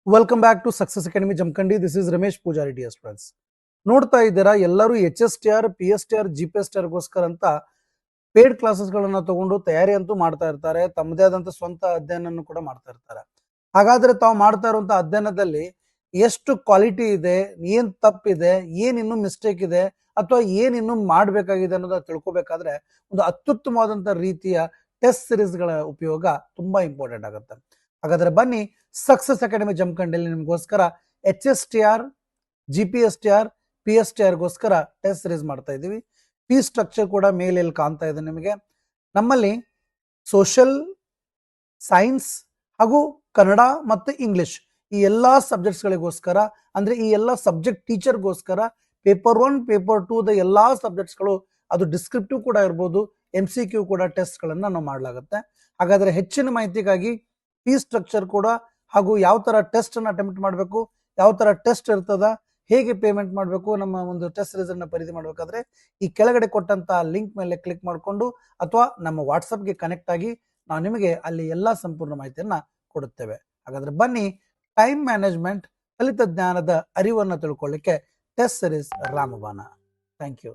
Welcome back to success academy Jamkhandi. This is Ramesh Pujari dear friends. ನೋಡ್ತಾ ಇದ್ದೀರಾ, ಎಲ್ಲರೂ HSTR PSTR GPSTR ಗೋಸ್ಕರ ಅಂತ ಪೇಡ್ ಕ್ಲಾಸಸ್ಗಳನ್ನ ತಗೊಂಡು ತಯಾರಿ ಅಂತೂ ಮಾಡ್ತಾ ಇರ್ತಾರೆ. ತಮ್ಮದೇ ಆದಂತ ಸ್ವಂತ ಅಧ್ಯಯನವನ್ನು ಕೂಡ ಮಾಡ್ತಾ ಇರ್ತಾರೆ. ಹಾಗಾದ್ರೆ ತಾವು ಮಾಡ್ತಾ ಇರುವಂತ ಅಧ್ಯಯನದಲ್ಲಿ ಎಷ್ಟು ಕ್ವಾಲಿಟಿ ಇದೆ, ಏನ್ ತಪ್ಪಿದೆ, ಏನ್ ಇನ್ನು ಮಿಸ್ಟೇಕ್ ಇದೆ, ಅಥವಾ ಏನ್ ಇನ್ನು ಮಾಡಬೇಕಾಗಿದೆ ಅನ್ನೋದನ್ನ ತಿಳ್ಕೊಬೇಕಾದ್ರೆ ಒಂದು ಅತ್ಯುತ್ತಮವಾದಂತ ರೀತಿಯ ಟೆಸ್ಟ್ ಸಿರೀಸ್ಗಳ ಉಪಯೋಗ ತುಂಬಾ ಇಂಪಾರ್ಟೆಂಟ್ ಆಗುತ್ತೆ. ಹಾಗಾದ್ರೆ ಬನ್ನಿ, ಸಕ್ಸಸ್ ಅಕಾಡೆಮಿ ಜಮಖಂಡಿಯಲ್ಲಿ ನಿಮಗೋಸ್ಕರ HSTR GPSTR PSTR ಗೋಸ್ಕರ ಟೆಸ್ಟ್ ಸಿರೀಸ್ ಮಾಡ್ತಾ ಇದ್ದೀವಿ. ಫೀ ಸ್ಟ್ರಕ್ಚರ್ ಕೂಡ ಮೇಲೆ ಇಲ್ಲಿ ಕಾಣ್ತಾ ಇದೆ ನಿಮಗೆ. ನಮ್ಮಲ್ಲಿ ಸೋಷಿಯಲ್, ಸೈನ್ಸ್ ಹಾಗೂ ಕನ್ನಡ ಮತ್ತು ಇಂಗ್ಲಿಷ್ ಈ ಎಲ್ಲಾ ಸಬ್ಜೆಕ್ಟ್ಸ್ಗಳಿಗೋಸ್ಕರ, ಅಂದ್ರೆ ಈ ಎಲ್ಲ ಸಬ್ಜೆಕ್ಟ್ ಟೀಚರ್ಗೋಸ್ಕರ ಪೇಪರ್ 1 ಪೇಪರ್ 2 ಎಲ್ಲಾ ಸಬ್ಜೆಕ್ಟ್ಸ್ಗಳು, ಅದು ಡಿಸ್ಕ್ರಿಪ್ಟಿವ್ ಕೂಡ ಇರ್ಬೋದು, MCQ ಕೂಡ ಟೆಸ್ಟ್ಗಳನ್ನ ನಾವು ಮಾಡಲಾಗುತ್ತೆ. ಹಾಗಾದ್ರೆ ಹೆಚ್ಚಿನ ಮಾಹಿತಿಗಾಗಿ ಫೀ ಸ್ಟ್ರಕ್ಚರ್ ಕೂಡ ಹಾಗೂ ಯಾವ ತರ ಟೆಸ್ಟ್ ಅನ್ನ ಅಟೆಂಪ್ಟ್ ಮಾಡಬೇಕು, ಯಾವ ತರ ಟೆಸ್ಟ್ ಇರ್ತದ, ಹೇಗೆ ಪೇಮೆಂಟ್ ಮಾಡಬೇಕು, ನಮ್ಮ ಒಂದು ಟೆಸ್ಟ್ ರಿಸಲ್ಟ್ ನ ಖರೀದಿ ಮಾಡಬೇಕಾದ್ರೆ ಈ ಕೆಳಗಡೆ ಕೊಟ್ಟಂತ ಲಿಂಕ್ ಮೇಲೆ ಕ್ಲಿಕ್ ಮಾಡಿಕೊಂಡು ಅಥವಾ ನಮ್ಮ ವಾಟ್ಸಪ್ಗೆ ಕನೆಕ್ಟ್ ಆಗಿ ನಾವು ನಿಮಗೆ ಅಲ್ಲಿ ಎಲ್ಲಾ ಸಂಪೂರ್ಣ ಮಾಹಿತಿಯನ್ನ ಕೊಡುತ್ತೇವೆ. ಹಾಗಾದ್ರೆ ಬನ್ನಿ, ಟೈಮ್ ಮ್ಯಾನೇಜ್ಮೆಂಟ್, ಫಲಿತ ಜ್ಞಾನದ ಅರಿವನ್ನು ತಿಳ್ಕೊಳ್ಳಿಕ್ಕೆ ಟೆಸ್ಟ್ ಸಿರೀಸ್ ರಾಮಬಾಣ. Thank you.